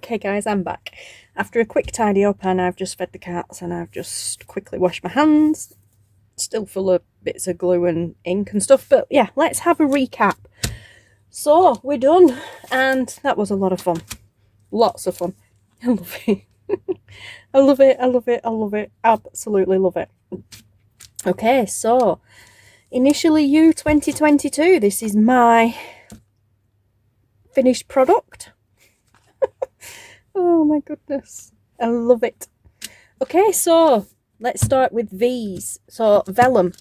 Okay guys, I'm back. After a quick tidy up, and I've just fed the cats and I've just quickly washed my hands. Still full of bits of glue and ink and stuff, but yeah, let's have a recap. So, we're done, and that was a lot of fun. Lots of fun. I love it. I love it, I love it, I love it. Absolutely love it. Okay, so, Initially You 2022. This is my finished product. Oh my goodness, I love it. Okay, so let's start with these. So vellum,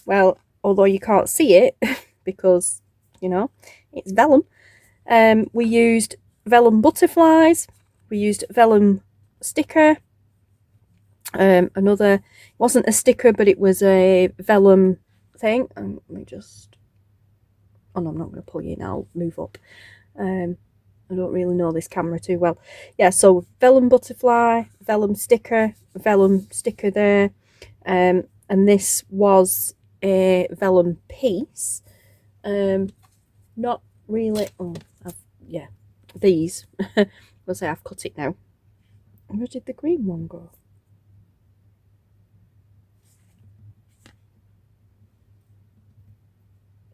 well, although you can't see it because, you know, it's vellum. We used vellum butterflies, we used vellum sticker, another, it wasn't a sticker but it was a vellum thing. Let me just, oh no, I'm not going to pull you in, I'll move up. I don't really know this camera too well. Yeah, so vellum butterfly, vellum sticker there. And this was a vellum piece. Not really, yeah, these. I'll say I've cut it now. Where did the green one go?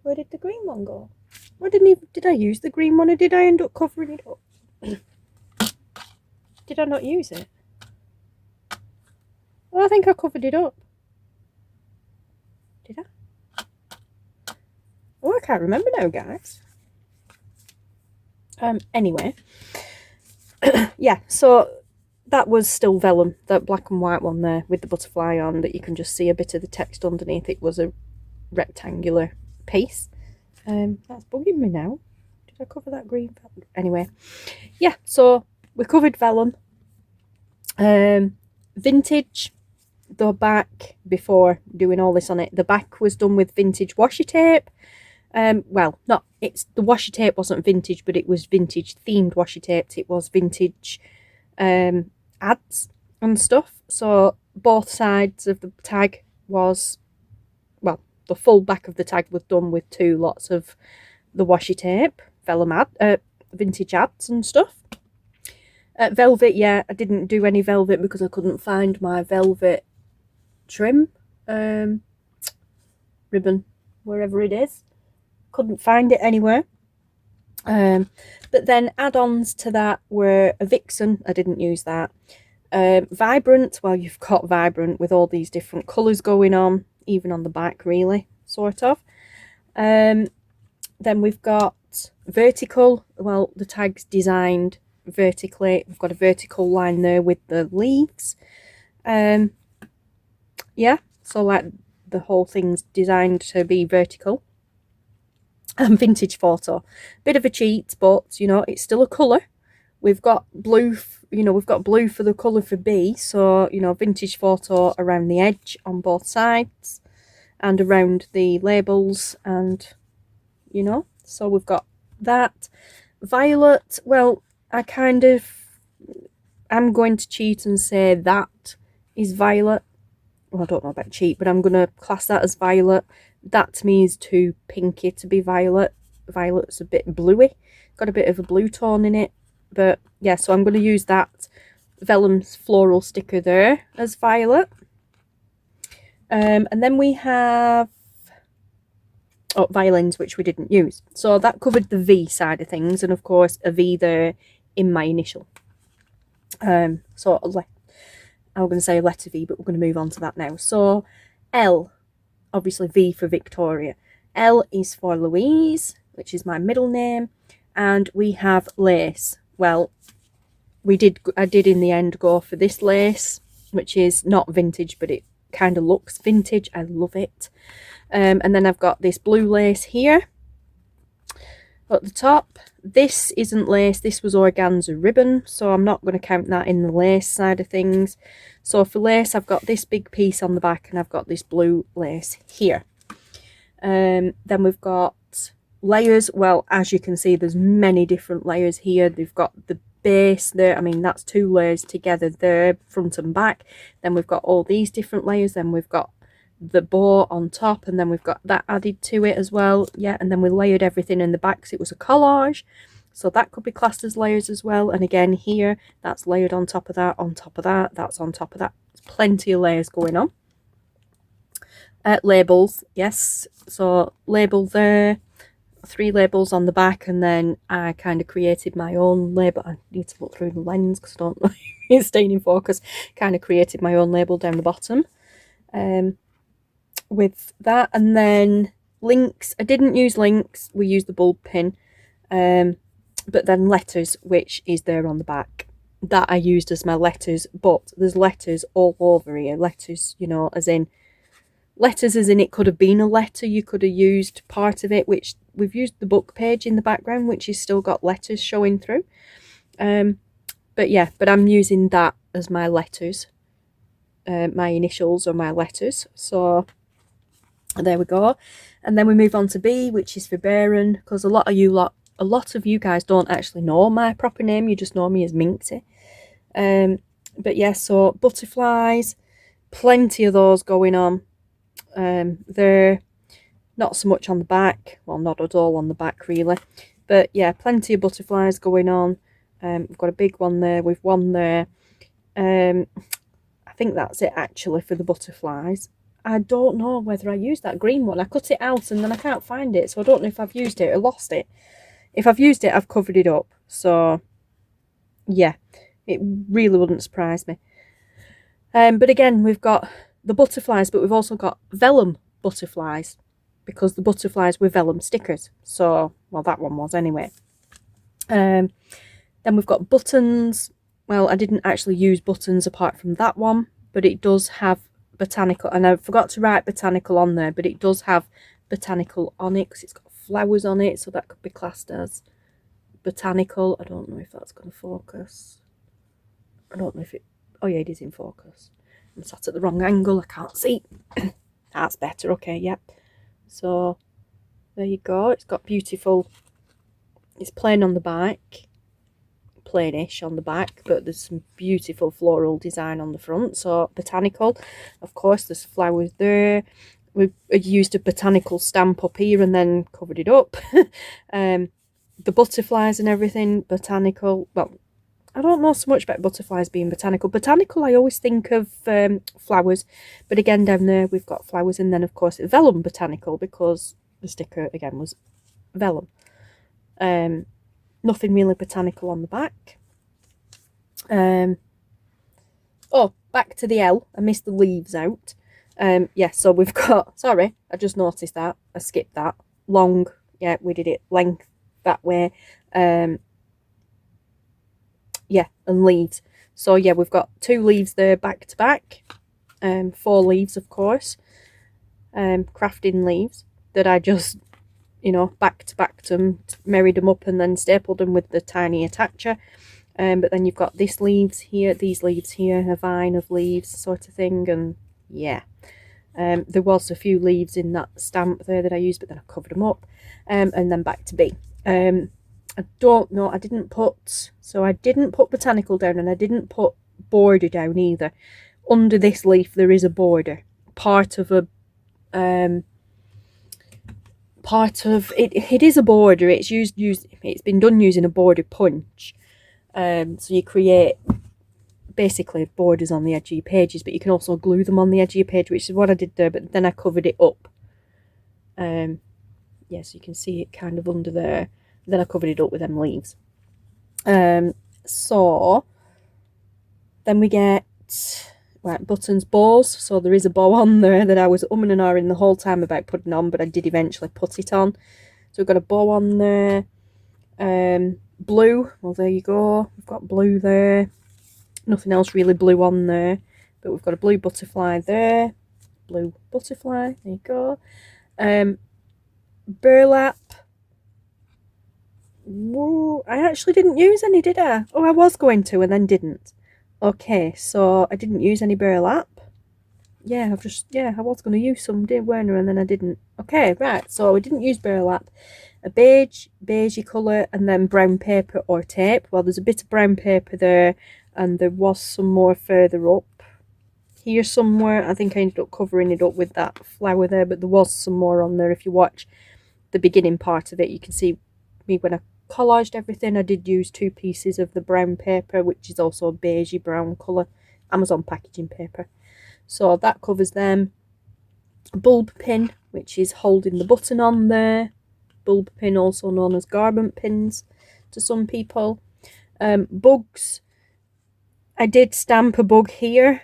Where did the green one go? I didn't even, did I use the green one or did I end up covering it up? Did I not use it? Oh, I think I covered it up. Did I? Oh, I can't remember now, guys. Anyway. Yeah, so that was still vellum, that black and white one there with the butterfly on that you can just see a bit of the text underneath. It was a rectangular piece. That's bugging me now. Did I cover that green? Anyway, yeah, so we covered vellum. Vintage, the back, before doing all this on it, the back was done with vintage washi tape. Well, not, it's, the washi tape wasn't vintage, but it was vintage themed washi tape. It was vintage ads and stuff. So both sides of the tag was, well, the full back of the tag was done with 2 lots of the washi tape, vellum vintage ads and stuff. Velvet, yeah, I didn't do any velvet because I couldn't find my velvet trim ribbon, wherever it is. Couldn't find it anywhere. But then add-ons to that were a vixen, I didn't use that. Vibrant, well, you've got vibrant with all these different colours going on, even on the back, really, sort of. Then we've got vertical, well, the tag's designed vertically. We've got a vertical line there with the leaves. Yeah, so like the whole thing's designed to be vertical. And vintage photo, bit of a cheat, but you know, it's still a colour. We've got blue, you know, we've got blue for the colour for B, so you know, vintage photo around the edge on both sides and around the labels, and you know, so we've got that. Violet, well, I'm going to cheat and say that is violet. Well, I don't know about cheat, but I'm going to class that as violet. That to me is too pinky to be violet. Violet's a bit bluey, got a bit of a blue tone in it. But yeah, so I'm going to use that vellum floral sticker there as violet. And then we have violins, which we didn't use. So that covered the V side of things, and of course a V there in my initial. So I'm going to say a letter V, but we're going to move on to that now. So L, obviously V for Victoria. L is for Louise, which is my middle name. And we have lace. Well, I did in the end go for this lace, which is not vintage, but it kind of looks vintage. I love it. And then I've got this blue lace here at the top. This isn't lace, this was organza ribbon, so I'm not going to count that in the lace side of things. So for lace, I've got this big piece on the back and I've got this blue lace here. Then we've got layers. Well, as you can see, there's many different layers here. They've got the base there, I mean, that's 2 layers together there, front and back. Then we've got all these different layers, then we've got the bow on top, and then we've got that added to it as well. Yeah, and then we layered everything in the back, so it was a collage. So that could be classed as layers as well. And again, here, that's layered on top of that, on top of that, that's on top of that. There's plenty of layers going on. Labels, yes. So label there, 3 labels on the back, and then I kind of created my own label. I need to look through the lens because I don't know if it's staying in focus. Kind of created my own label down the bottom with that. And then links, I didn't use links, we used the bulb pin. But then letters, which is there on the back, that I used as my letters, but there's letters all over here. Letters, you know, as in letters as in it could have been a letter. You could have used part of it, which we've used the book page in the background, which has still got letters showing through. But yeah, but I'm using that as my letters, my initials or my letters. So there we go. And then we move on to B, which is for Baron, because a lot of you guys don't actually know my proper name. You just know me as Minxie. But yeah, so butterflies, plenty of those going on. They're not so much on the back, well, not at all on the back really, but yeah, plenty of butterflies going on. We've got a big one there with one there. I think that's it actually for the butterflies. I don't know whether I used that green one. I cut it out and then I can't find it, so I don't know if I've used it or lost it. If I've used it, I've covered it up. So yeah, it really wouldn't surprise me. But again, we've got the butterflies, but we've also got vellum butterflies, because the butterflies were vellum stickers. So, well, that one was anyway. Then we've got buttons. Well, I didn't actually use buttons apart from that one, but it does have botanical, and I forgot to write botanical on there, but it does have botanical on it because it's got flowers on it, so that could be classed as botanical. I don't know if that's going to focus. I don't know if it, oh yeah, it is in focus. I'm sat at the wrong angle, I can't see. That's better, okay, yep. So there you go, it's got beautiful, it's plain on the back, plainish on the back, but there's some beautiful floral design on the front. So botanical, of course, there's flowers there. We've used a botanical stamp up here and then covered it up. The butterflies and everything, botanical. Well, I don't know so much about butterflies being botanical. Botanical, I always think of flowers, but again down there we've got flowers, and then of course vellum botanical, because the sticker again was vellum. Nothing really botanical on the back. Oh, back to the L. I missed the leaves out. Yeah, so we've got, sorry, I just noticed that. I skipped that. Long, yeah, we did it length that way. Yeah, and leaves. So yeah, we've got 2 leaves there back to back. 4 leaves, of course. Crafting leaves that I just, you know, back to back them, married them up and then stapled them with the tiny attacher. But then you've got this leaves here, these leaves here, a vine of leaves sort of thing, and yeah. There was a few leaves in that stamp there that I used, but then I covered them up. And then back to B. I don't know, I didn't put botanical down, and I didn't put border down either. Under this leaf there is a border. Part of it is a border. It's been done using a border punch. So you create basically borders on the edge of your pages, but you can also glue them on the edge of your page, which is what I did there, but then I covered it up. Yeah, so you can see it kind of under there. Then I covered it up with them leaves. So then we get, right, buttons, bows. So there is a bow on there that I was umming and ahhing the whole time about putting on, but I did eventually put it on. So we've got a bow on there. Blue, well, there you go. We've got blue there. Nothing else really blue on there, but we've got a blue butterfly there. Blue butterfly, there you go. Burlap. Whoa, I actually didn't use any, did I? Oh, I was going to and then didn't. Okay, so I didn't use any burlap. Yeah, I was going to use some, weren't I? And then I didn't. Okay, right, so we didn't use burlap. A beigey colour, and then brown paper or tape. Well, there's a bit of brown paper there, and there was some more further up here somewhere. I think I ended up covering it up with that flower there, but there was some more on there. If you watch the beginning part of it, you can see me when I collaged everything. I did use 2 pieces of the brown paper, which is also a beigey brown colour, Amazon packaging paper. So that covers them. Bulb pin, which is holding the button on there. Bulb pin, also known as garment pins to some people. Bugs. I did stamp a bug here,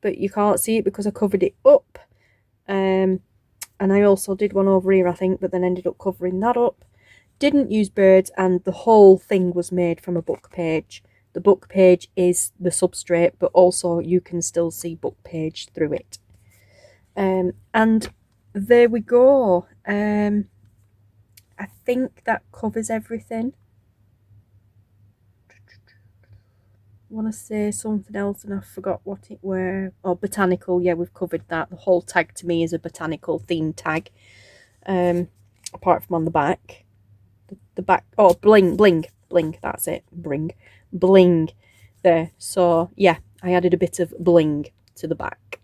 but you can't see it because I covered it up. And I also did one over here, I think, but then ended up covering that up. Didn't use birds, and the whole thing was made from a book page. The book page is the substrate, but also you can still see book page through it. And there we go. I think that covers everything. I want to say something else and I forgot what it were. Oh, botanical. Yeah, we've covered that. The whole tag to me is a botanical themed tag. Apart from on the back. The back. Oh, bling. That's it. Bling. There. So, yeah, I added a bit of bling to the back.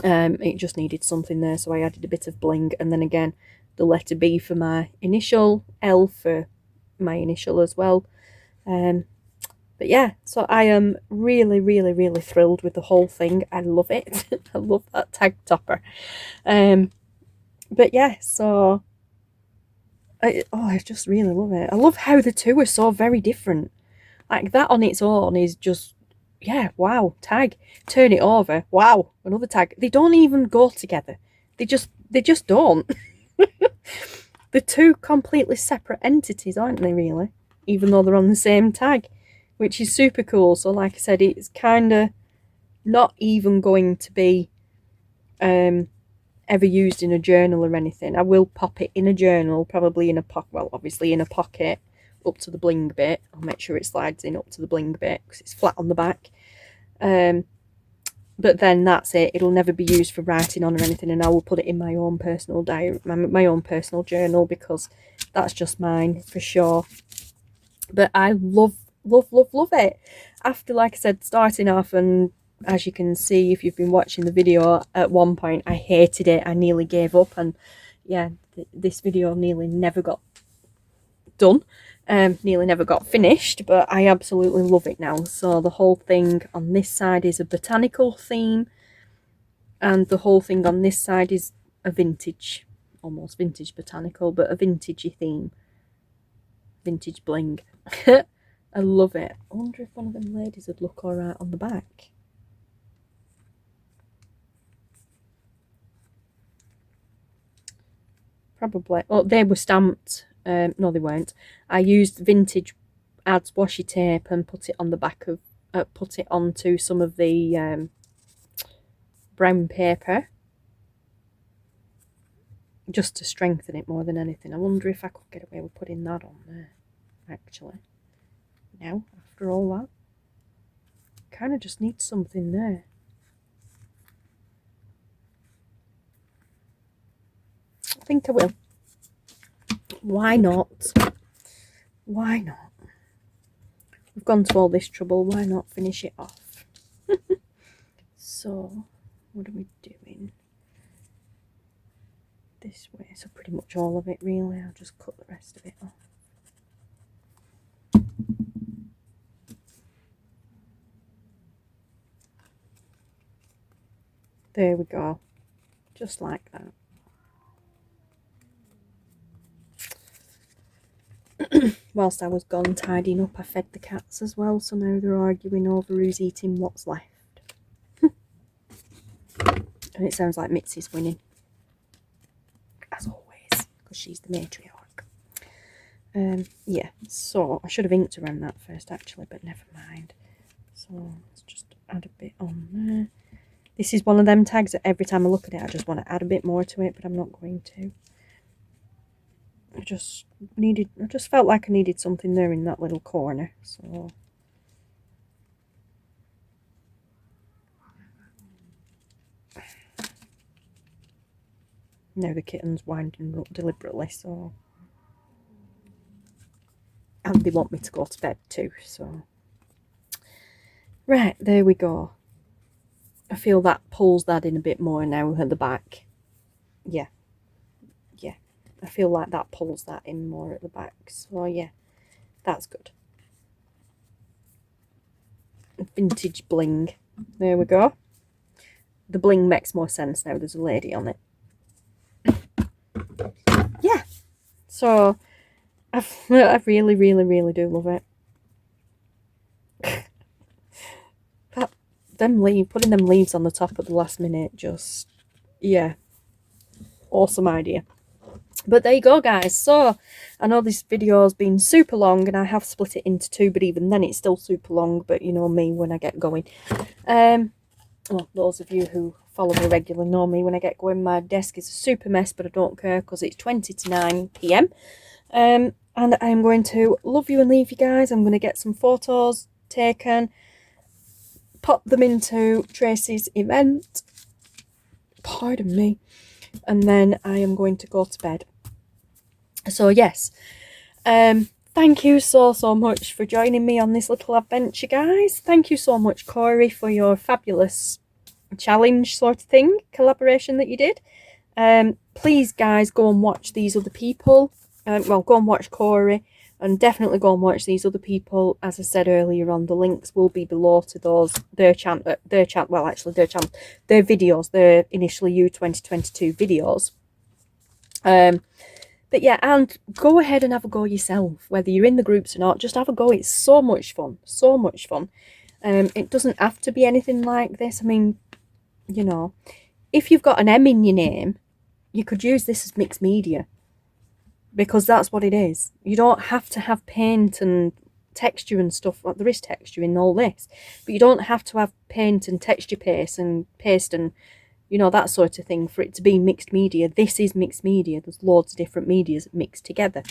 It just needed something there, so I added a bit of bling. And then again, the letter B for my initial, L for my initial as well. But yeah, so I am really thrilled with the whole thing. I love it. I love that tag topper. But yeah, so I just really love it. I love how the two are so very different. Like that on its own is just, yeah, wow, tag. Turn it over, wow, another tag. They don't even go together. They just don't. They're 2 completely separate entities, aren't they, really? Even though they're on the same tag, which is super cool. So like I said, it's kind of not even going to be ever used in a journal or anything. I will pop it in a journal, probably in a pocket, well, obviously in a pocket up to the bling bit. I'll make sure it slides in up to the bling bit because it's flat on the back. But then that's it. It'll never be used for writing on or anything, and I will put it in my own personal diary, my own personal journal, because that's just mine for sure. But I love it. After, like I said, starting off, and as you can see if you've been watching the video, at one point I hated it. I nearly gave up, and yeah, this video nearly never got done. Nearly never got finished, but I absolutely love it now. So the whole thing on this side is a botanical theme, and the whole thing on this side is a vintage, almost vintage botanical, but a vintagey theme. Vintage bling. I love it. I wonder if one of them ladies would look alright on the back. Probably. Oh, they were stamped. No, they weren't. I used vintage ads washi tape and put it on the back of, put it onto some of the brown paper, just to strengthen it more than anything. I wonder if I could get away with putting that on there, actually. Now, after all that, kind of just need something there. I think I will. Why not? Why not? We've gone to all this trouble, why not finish it off? So, what are we doing? This way, so pretty much all of it really. I'll just cut the rest of it off. There we go. Just like that. Whilst I was gone tidying up, I fed the cats as well, so now they're arguing over who's eating what's left. And it sounds like Mitzi's winning, as always, because she's the matriarch. Yeah, so I should have inked around that first actually, but never mind. So let's just add a bit on there. This is one of them tags that every time I look at it I just want to add a bit more to it, but I'm not going to. I just felt like I needed something there in that little corner, so now the kitten's winding up deliberately, so, and they want me to go to bed too, so right, there we go. I feel that pulls that in a bit more now at the back. Yeah, I feel like that pulls that in more at the back. So yeah, that's good. Vintage bling. There we go. The bling makes more sense now. There's a lady on it. Yeah. So I really, really, really do love it. Putting them leaves on the top at the last minute, just, yeah, awesome idea. But there you go, guys. So I know this video has been super long and I have split it into two, but even then it's still super long. But you know me when I get going. Well, those of you who follow me regularly know me. When I get going, my desk is a super mess, but I don't care because it's 20 to 9 p.m. And I'm going to love you and leave you guys. I'm going to get some photos taken, pop them into Tracy's event. Pardon me. And then I am going to go to bed. So yes, thank you so much for joining me on this little adventure, guys. Thank you so much, Cori, for your fabulous challenge sort of thing, collaboration that you did. Please, guys, go and watch these other people. Well, go and watch Cori, and definitely go and watch these other people. As I said earlier on, the links will be below to those, their videos, their Initially You 2022 videos. But yeah, and go ahead and have a go yourself, whether you're in the groups or not. Just have a go. It's so much fun, so much fun. It doesn't have to be anything like this. I mean, you know, if you've got an M in your name, you could use this as mixed media, because that's what it is. You don't have to have paint and texture and stuff. Well, there is texture in all this, but you don't have to have paint and texture paste and you know, that sort of thing for it to be mixed media. This is mixed media. There's loads of different medias mixed together.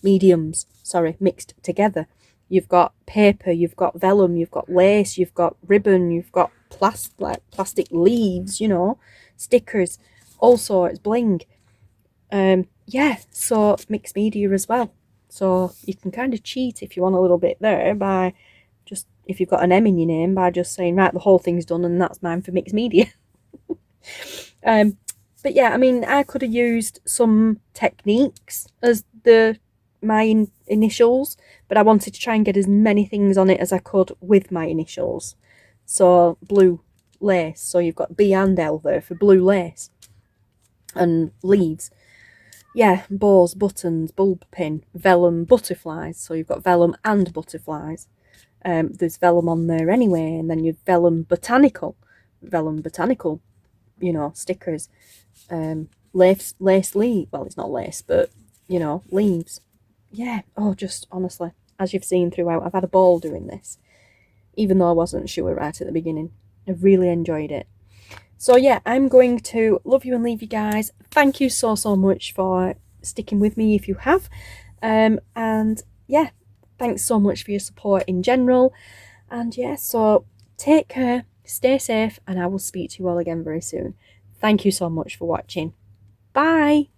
Mixed together. You've got paper, you've got vellum, you've got lace, you've got ribbon, you've got plastic leaves, you know, stickers, all sorts, bling. Yeah, so mixed media as well. So you can kind of cheat if you want a little bit there by just, if you've got an M in your name, by just saying, right, the whole thing's done and that's mine for mixed media. But yeah, I mean, I could have used some techniques as my initials, but I wanted to try and get as many things on it as I could with my initials. So blue lace, so you've got B and L there for blue lace, and leaves. Yeah, bows, buttons, bulb pin, vellum, butterflies, so you've got vellum and butterflies. There's vellum on there anyway, and then you've vellum botanical, you know, stickers, lace leaf, well, it's not lace, but you know, leaves. Yeah, oh, just honestly, as you've seen throughout, I've had a ball doing this, even though I wasn't sure right at the beginning. I really enjoyed it. So yeah, I'm going to love you and leave you guys. Thank you so much for sticking with me if you have, and yeah, thanks so much for your support in general. And yeah, so take care, stay safe, and I will speak to you all again very soon. Thank you so much for watching. Bye!